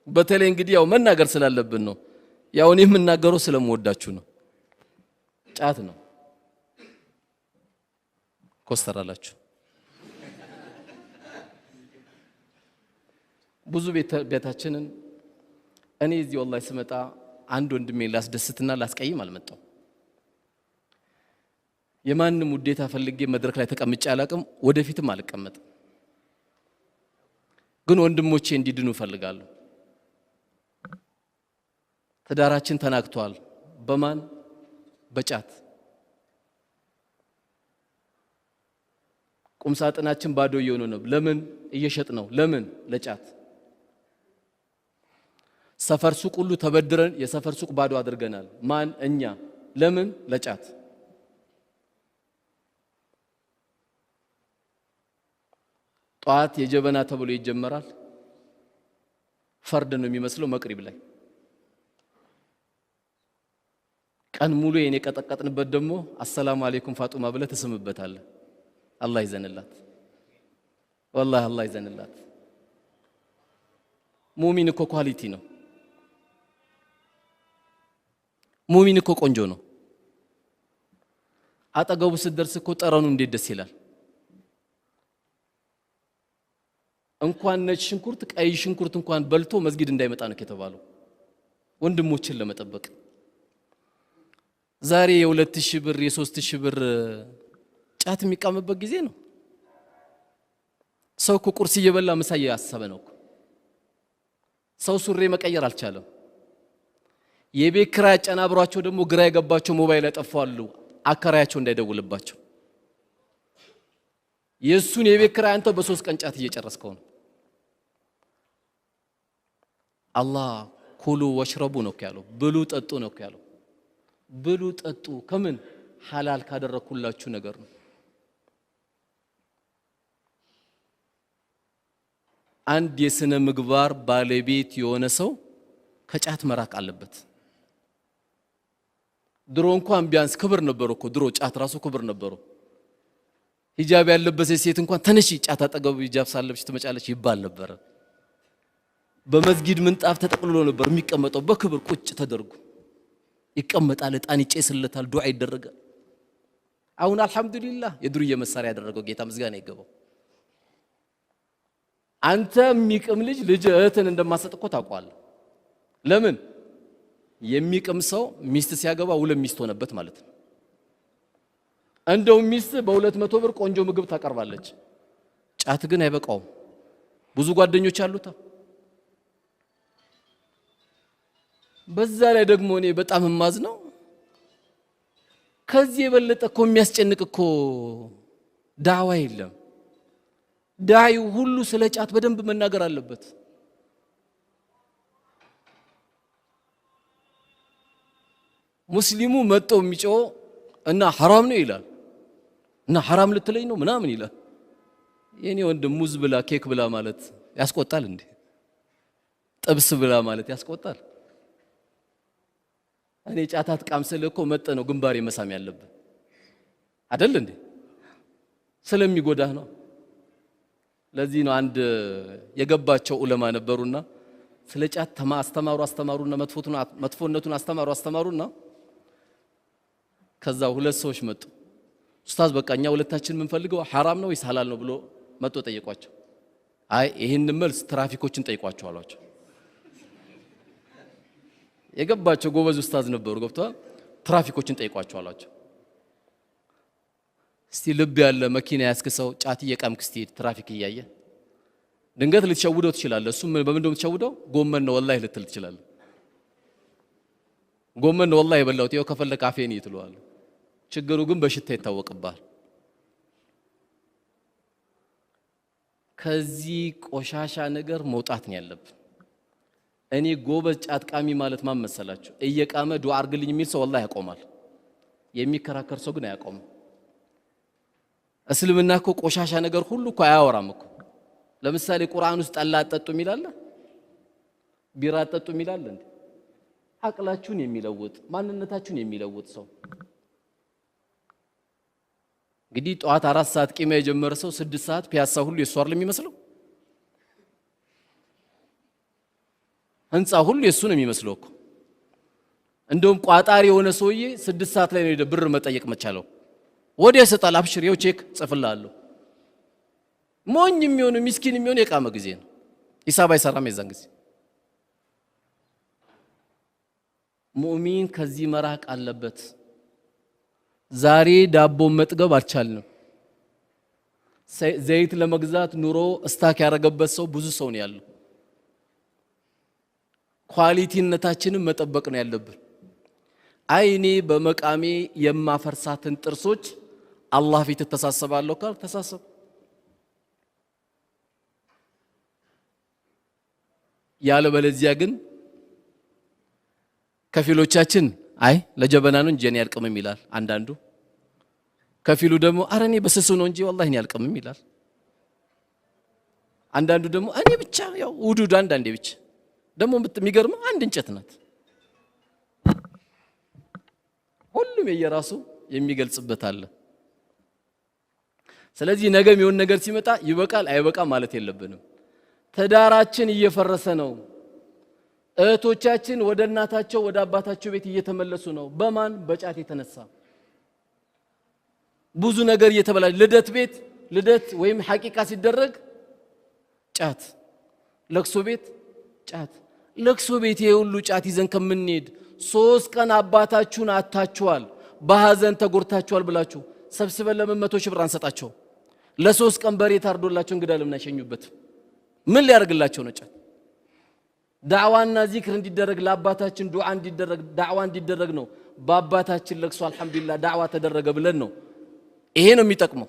በተለይ እንግዲህ ያው መናገር ስላለብን ነው። ያው እኔ የምናገረው ስለምወዳችሁ ነው። ጫት ነው። ኮስተራላችሁ ብዙ ቤታችንን እኔ እዚህ ወላሂ ስመጣ አንድ ወንድሜ ላስደስትና ላስቀይም አልመጣው። የማንም ውዴታ ፈልጌ መድረክ ላይ ተቀምጬ አላቅም፣ ወደፊትም አልቀመጥም። ግን ወንድሞቼ እንዲድኑ ፈልጋለሁ። ትዳራችን ተናግቷል። በማን? በጫት። ቁምሳጥናችን ባዶ እየሆነ ነው። ለምን? እየሸጥ ነው። ለምን? ለጫት። ሰፈር ሱቅ ሁሉ ተበድረን የሰፈር ሱቅ ባዶ አድርገናል። ማን? እኛ። ለምን? ለጫት። ጧት የጀበና ተብሎ ይጀመራል። ፈርድ ነው የሚመስለው መቅሪብ ላይ። ቀን ሙሉ የኔ ቀጠቀጥንበት ደግሞ አሰላሙ አለይኩም ፋጡማ ብለ ተስምበታለህ። አላህ ይዘንላት፣ ወላሂ አላህ ይዘንላት። ሙእሚን እኮ ኳሊቲ ነው። ሙእሚን እኮ ቆንጆ ነው። አጠገቡ ስትደርስ እኮ ጠረኑ እንዴት ደስ ይላል። እንኳን ነጭ ሽንኩርት ቀይ ሽንኩርት እንኳን በልቶ መስጊድ እንዳይመጣ ነው የተባለው ወንድሞችን ለመጠበቅ። ዛሬ የ2000 ብር የ3000 ብር ጫት የሚቃመበት ጊዜ ነው። ሰው እኮ ቁርስ እየበላ ምሳ እያሰበ ነው። ሰው ሱሪ መቀየር አልቻለም። የቤት ኪራይ አጨናብሯቸው ደግሞ ግራ የገባቸው ሞባይል ያጠፋሉ አከራያቸው እንዳይደውልባቸው። የሱን የቤት ኪራይ አንተ በ3 ቀን ጫት እየጨረስከው ነው። አላህ ኩሉ ወሽረቡ ነው ያለው፣ ብሉ ጠጡ ነው ያለው። ብሉ ጠጡ ከምን? ሐላል ካደረኩላችሁ ነገር ነው። አንድ የስነ ምግባር ባለቤት የሆነ ሰው ከጫት መራቅ አለበት። ድሮ እንኳን ቢያንስ ክብር ነበረው እኮ። ድሮ ጫት ራሱ ክብር ነበረው። ሂጃብ ያለበሰ ሴት እንኳን ተነሺ ጫት አጠገቡ ሂጃብ ሳለብሽ ትመጫለች ይባል ነበር። በመስጊድ ምንጣፍ ተጠቅልሎ ነበር የሚቀመጠው በክብር ቁጭ ተደርጎ ይቀመጣል። እጣን ይጨስለታል፣ ዱዓ ይደረጋል። አሁን አልহামዱሊላህ የዱርዬ መሳሪያ ያደረገው ጌታ ምስጋና ይገባው። አንተ የሚቅም ልጅ እህትን እንደማሰጥ እኮ ታውቃለህ። ለምን? የሚቅም ሰው ሚስት ሲያገባ 2 ሚስት ሆነበት ማለት ነው። እንደው ሚስት በ200 ብር ቆንጆ ምግብ ታቀርባለች። ጫት ግን አይበቃውም። ብዙ ጓደኞች አሉታ። በዛ ላይ ደግሞ እኔ በጣም ማዝነው ከዚህ የበለጠ እኮ የሚያስጨንቅ እኮ ዳዋ የለም። ዳዒው ሁሉ ስለ ጫት በደንብ መናገር አለበት። ሙስሊሙ መጥቶ የሚጮህ እና ሐራም ነው ይላል እና ሐራም ልትለኝ ነው ምናምን ይላል። የኔ ወንድም ሙዝ ብላ ኬክ ብላ ማለት ያስቆጣል እንዴ? ጥብስ ብላ ማለት ያስቆጣል? እኔ ጫታት ቃምሰል እኮ መጠ ነው ግንባሬ መሳም ያለብህ አይደል እንዴ? ስለሚጎዳህ ነው። ለዚህ ነው አንድ የገባቸው ዑለማ ነበሩና ስለ ጫት አስተማሩና መጥፎነቱን አስተማሩና ከዛ 2 ሰዎች መጡ። ኡስታዝ በቃ እኛ ሁለታችን የምንፈልገው ሐራም ነው ወይስ ሐላል ነው ብሎ መጥቶ ጠየቋቸው። አይ ይሄን መልስ ትራፊኮችን ጠይቋቸው አሏቸው። የገባቸው ጎበዝ ኡስታዝ ነበሩ። ገብተዋል። ትራፊኮችን ጠይቋቸው አሏቸው። እስቲ ልብ ያለ መኪና ያስከሰው ጫት እየቃምክ እስቲ ትራፊክ እያየ ድንገት ልትሸውደው ትችላለህ። እሱ በምን እንደምትሸውደው ጎመን ነው ወላሂ ልትል ትችላለህ። ጎመን ነው ወላሂ የበላሁት ይኸው ከፈለክ አፌን ይትለዋል። ችግሩ ግን በሽታ ይታወቅባል። ከዚህ ቆሻሻ ነገር መውጣት ነው ያለብን። እኔ ጎበዝ ጫት ቃሚ ማለት ማን መሰላችሁ? እየቃመ ዱዓ አርግልኝ የሚል ሰው ወላሂ ያቆማል። የሚከራከር ሰው ግን አያቆምም። እስልምና እኮ ቆሻሻ ነገር ሁሉ እኮ አያወራም እኮ። ለምሳሌ ቁርአን ውስጥ ጠላ አጠጡ ይላል፣ ቢራ አጠጡ ይላል እንዴ? አቅላችሁን የሚለውጥ ማንነታችሁን የሚለውጥ ሰው እንግዲህ ጧት 4 ሰዓት ቂማ የጀመረ ሰው 6 ሰዓት ፒያሳ ሁሉ የሷር ለሚመስለው ህንፃ ሁሉ የሱ ነው የሚመስለው እኮ። እንደውም ቋጣሪ የሆነ ሰውዬ 6 ሰዓት ላይ ነው ብር መጠየቅ መቻለው። ወዲያ ይሰጣል። አብሽር ይኸው ቼክ ጽፍልሃለሁ። ሞኝ የሚሆን ምስኪን የሚሆን የቃመ ጊዜ ነው። ሂሳብ አይሰራም የዛን ጊዜ። ሙእሚን ከዚህ መራቅ አለበት። ዛሬ ዳቦ መጥገብ አልቻልንም። ዘይት ለመግዛት ኑሮ እስታክ ያረገበት ሰው ብዙ ሰው ነው ያለው። ኳሊቲነታችንን መጠበቅ ነው ያለብን። አይኔ በመቃሜ የማፈርሳትን ጥርሶች አላህ ፊት ተሳሰባለሁ ካል ተሳሰብ። ያለ በለዚያ ግን ከፊሎቻችን አይ ለጀበና ነው እንጂ እኔ አልቀምም ይላል አንዳንዱ። ከፊሉ ደግሞ አረኔ በስሱ ነው እንጂ ወላሂ እኔ አልቀምም ይላል። አንዳንዱ ደግሞ እኔ ብቻ ያው ውዱድ አንዳንዴ ብቻ ደግሞ የሚገርመው አንድ እንጨት ናት። ሁሉም የየራሱ የሚገልጽበት አለ። ስለዚህ ነገ የሚሆን ነገር ሲመጣ ይበቃል አይበቃም ማለት የለብንም። ትዳራችን እየፈረሰ ነው። እህቶቻችን ወደ እናታቸው ወደ አባታቸው ቤት እየተመለሱ ነው። በማን? በጫት የተነሳ ብዙ ነገር እየተበላሽ። ልደት ወይም ሐቂቃ ሲደረግ ጫት፣ ለቅሶ ቤት ጫት። ለቅሶ ቤት የሁሉ ጫት ይዘን ከምንሄድ 3 ቀን አባታችሁን አታችኋል፣ በሐዘን ተጎርታችኋል ብላችሁ ሰብስበን ለምን 100 ሺህ ብር አንሰጣቸው? ለ3 ቀን በሬ ታርዶላቸው እንግዳ ለምን አይሸኙበት? ምን ሊያደርግላቸው ነው ጫት? ዳዕዋና ዚክር እንዲደረግ ለአባታችን ዱዓ እንዲደረግ ዳዕዋ እንዲደረግ ነው። በአባታችን ለቅሶ አልহামዱሊላህ ዳዕዋ ተደረገ ብለን ነው። ይሄ ነው የሚጠቅመው።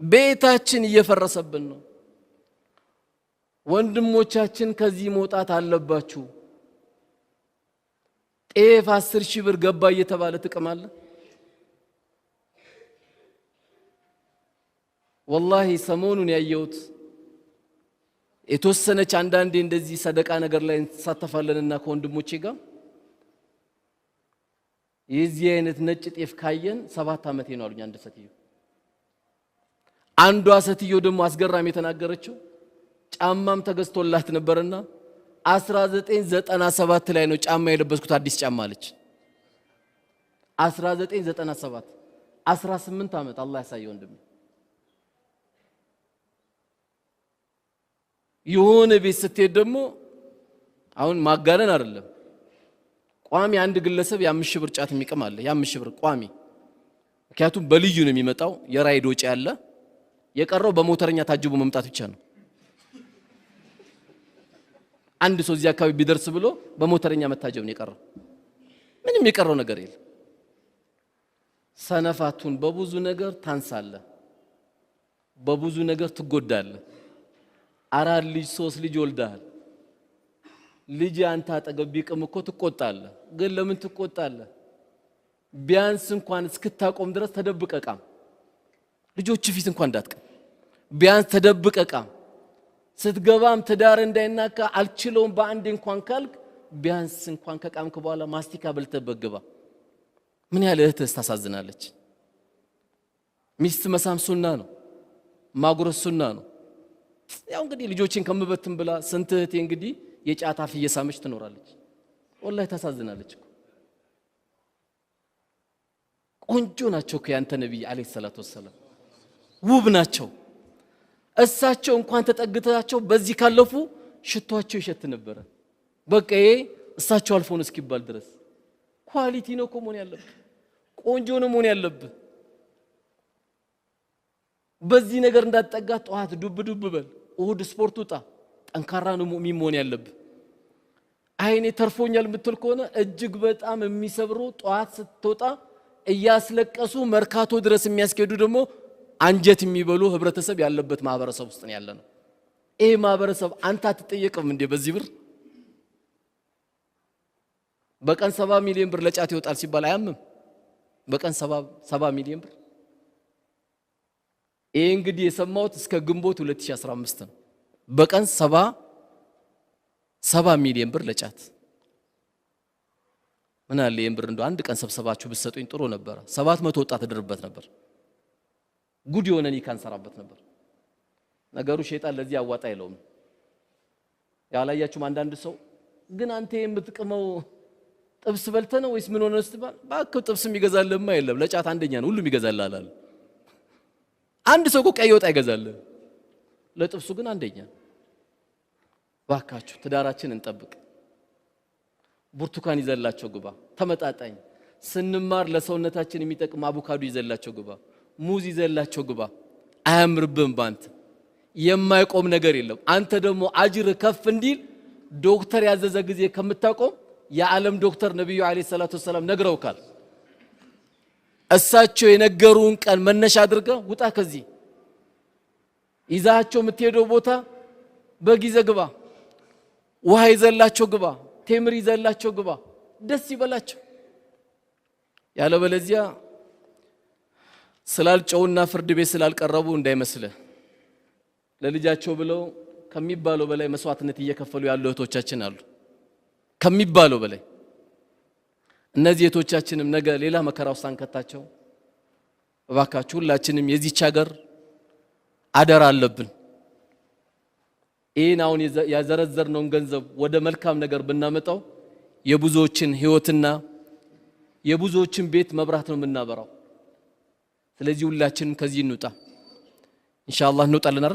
ቤታችን እየፈረሰብን ነው። ወንድሞቻችን ከዚህ መውጣት አለባችሁ። ጤፍ 10 ሺህ ብር ገባ እየተባለ ጥቅም አለ? ወላሂ ሰሞኑን ያየሁት የተወሰነች አንዳንዴ እንደዚህ ሰደቃ ነገር ላይ እንሳተፋለንና ከወንድሞቼ ጋር የዚህ አይነት ነጭ ጤፍ ካየን 7 ዓመቴ ነው አሉኝ አንድ ሴትዮ። አንዷ ሴትዮ ደግሞ አስገራሚ የተናገረችው ጫማም ተገዝቶላት ነበርና 1997 ላይ ነው ጫማ የለበስኩት አዲስ ጫማ አለች። 1997 18 ዓመት አላህ ያሳየው ወንድም። የሆነ ቤት ስትሄድ ደግሞ አሁን ማጋነን አይደለም ቋሚ አንድ ግለሰብ የ5 ሺህ ብር ጫት የሚቀም አለ። የ5 ሺህ ብር ቋሚ። ምክንያቱም በልዩ ነው የሚመጣው፣ የራይድ ወጪ ያለ፣ የቀረው በሞተረኛ ታጅቦ መምጣት ብቻ ነው። አንድ ሰው እዚህ አካባቢ ቢደርስ ብሎ በሞተረኛ መታጀብ ነው የቀረው። ምንም የቀረው ነገር የለም። ሰነፋቱን በብዙ ነገር ታንሳለህ፣ በብዙ ነገር ትጎዳለህ። 4 ልጅ 3 ልጅ ወልደሃል። ልጅ አንተ አጠገብ ቢቅም እኮ ትቆጣለህ። ግን ለምን ትቆጣለህ? ቢያንስ እንኳን እስክታቆም ድረስ ተደብቀህ ቃም። ልጆች ፊት እንኳን እንዳትቀም፣ ቢያንስ ተደብቀህ ቃም። ስትገባም ትዳር እንዳይናካ አልችለውም በአንድ እንኳን ካልክ ቢያንስ እንኳን ከቃምክ በኋላ ማስቲካ በልተህ ግባ። ምን ያህል እህትህ ታሳዝናለች። ሚስት መሳም ሱና ነው፣ ማጉረስ ሱና ነው። ያው እንግዲህ ልጆችን ከምበትም ብላ ስንት እህቴ እንግዲህ የጫት አፍ እየሳመች ትኖራለች። ወላሂ ታሳዝናለች እኮ። ቆንጆ ናቸው እኮ ያንተ ነብይ አለይሂ ሰላቱ ወሰለም፣ ውብ ናቸው። እሳቸው እንኳን ተጠግታቸው በዚህ ካለፉ ሽቷቸው ይሸት ነበር። በቃ ይሄ እሳቸው አልፎን እስኪባል ድረስ ኳሊቲ ነው እኮ መሆን ያለበት፣ ቆንጆ ነው መሆን ያለበት። በዚህ ነገር እንዳትጠጋ። ጧት ዱብ ዱብ በል፣ እሁድ ስፖርት ውጣ። ጠንካራ ነው ሙእሚን መሆን ያለበት። አይኔ ተርፎኛል የምትል ከሆነ እጅግ በጣም የሚሰብሩ ጧት ስትወጣ እያስለቀሱ መርካቶ ድረስ የሚያስኬዱ ደግሞ አንጀት የሚበሉ ህብረተሰብ ያለበት ማህበረሰብ ውስጥ ነው ያለነው። ይሄ ማህበረሰብ አንተ አትጠየቅም እንዴ? በዚህ ብር በቀን 70 ሚሊዮን ብር ለጫት ይወጣል ሲባል አያምም? በቀን 70 ሚሊዮን ብር። ይሄ እንግዲህ የሰማሁት እስከ ግንቦት 2015 ነው። በቀን 70 ሚሊዮን ብር ለጫት። ምን አለ ይሄን ብር እንደው አንድ ቀን ሰብሰባችሁ ብትሰጡኝ ጥሩ ነበር። 700 ወጣት ተደርበት ነበር። ጉድ የሆነ ኒካ እንሰራበት ነበር። ነገሩ ሸይጣን ለዚህ አዋጣ አይለውም። ያላያችሁም አንዳንድ ሰው ግን አንተ የምትቀመው ጥብስ በልተ ነው ወይስ ምን ሆነ ስትባል ባከው ጥብስም ይገዛልማ የለም ለጫት አንደኛ ነው ሁሉም ይገዛልሃል አለ። አንድ ሰው እኮ ቀይ ወጥ አይገዛልህ ለጥብሱ ግን አንደኛ። ባካችሁ ትዳራችን እንጠብቅ። ብርቱካን ይዘላቸው ግባ ተመጣጣኝ። ስንማር ለሰውነታችን የሚጠቅም አቮካዶ ይዘላቸው ግባ፣ ሙዝ ይዘላቸው ግባ። አያምርብም ባንተ የማይቆም ነገር የለም። አንተ ደግሞ አጅር ከፍ እንዲል ዶክተር ያዘዘ ጊዜ ከምታቆም የዓለም ዶክተር ነብዩ አለይሂ ሰላቱ ወሰለም ነግረውካል። እሳቸው የነገሩን ቀን መነሻ አድርገህ ውጣ ከዚህ። ይዛቸው የምትሄደው ቦታ በጊዜ ግባ፣ ውሃ ይዘላቸው ግባ፣ ቴምር ይዘላቸው ግባ፣ ደስ ይበላቸው። ያለበለዚያ ስላልጨውና ፍርድ ቤት ስላልቀረቡ እንዳይመስልህ ለልጃቸው ብለው ከሚባለው በላይ መስዋዕትነት እየከፈሉ ያሉ እህቶቻችን አሉ። ከሚባለው በላይ እነዚህ እህቶቻችንም ነገ ሌላ መከራ ውስጥ አንከታቸው። እባካችሁ ሁላችንም የዚህች ሀገር አደራ አለብን። ይህን አሁን ያዘረዘርነውን ገንዘብ ወደ መልካም ነገር ብናመጣው የብዙዎችን ህይወትና የብዙዎችን ቤት መብራት ነው የምናበራው። ስለዚህ ሁላችንም ከዚህ እንውጣ ኢንሻአላህ። እንውጣለን አይደል?